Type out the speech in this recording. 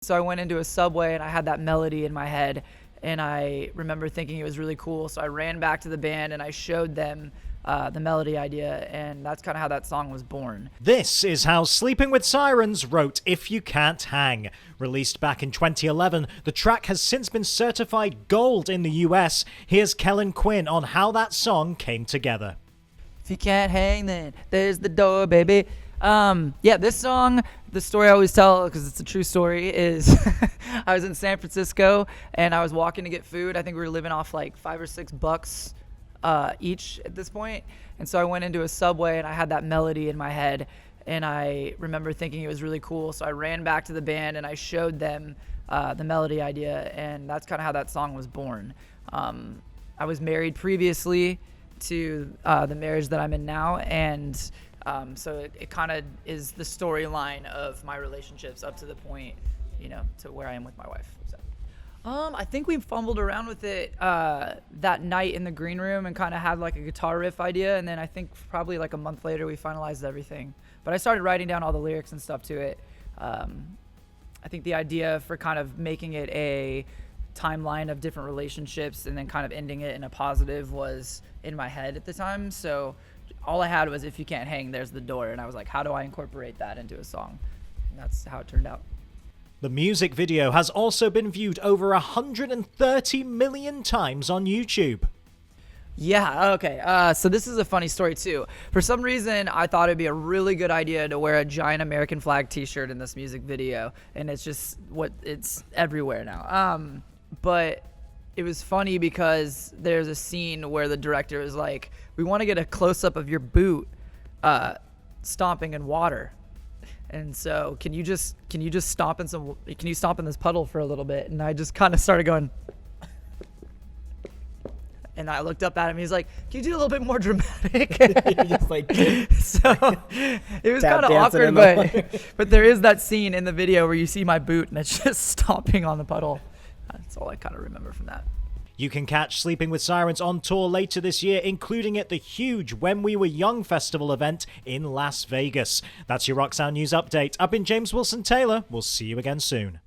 So I went into a Subway and I had that melody in my head, and I remember thinking it was really cool. So I ran back to the band and I showed them the melody idea, and that's kind of how that song was born. This is how Sleeping with Sirens wrote If You Can't Hang. Released back in 2011, the track has since been certified gold in the US. Here's Kellin Quinn on how that song came together. If you can't hang, then there's the door, baby. Yeah, this song, the story I always tell, because it's a true story, is I was in San Francisco and I was walking to get food. I think we were living off like $5 or $6 each at this point. And so I went into a Subway and I had that melody in my head, and I remember thinking it was really cool. So I ran back to the band and I showed them the melody idea, and that's kind of how that song was born. I was married previously to the marriage that I'm in now, and so it kind of is the storyline of my relationships up to the point, to where I am with my wife. So. I think we fumbled around with it that night in the green room and kind of had like a guitar riff idea, and then I think probably like a month later we finalized everything. But I started writing down all the lyrics and stuff to it. I think the idea for kind of making it a timeline of different relationships and then kind of ending it in a positive was in my head at the time. So all I had was if you can't hang, there's the door. And I was like, how do I incorporate that into a song? And that's how it turned out. The music video has also been viewed over 130 million times on YouTube. Yeah, okay. So this is a funny story too. For some reason, I thought it'd be a really good idea to wear a giant American flag t-shirt in this music video. And it's just it's everywhere now. But it was funny because there's a scene where the director is like, we want to get a close-up of your boot stomping in water. And so can you stomp in this puddle for a little bit? And I just kind of started going, and I looked up at him. He's like, can you do a little bit more dramatic? Just like so it was kind of awkward, but there is that scene in the video where you see my boot and it's just stomping on the puddle. That's all I kind of remember from that. You can catch Sleeping with Sirens on tour later this year, including at the huge When We Were Young festival event in Las Vegas. That's your Rock Sound News Update. I've been James Wilson Taylor. We'll see you again soon.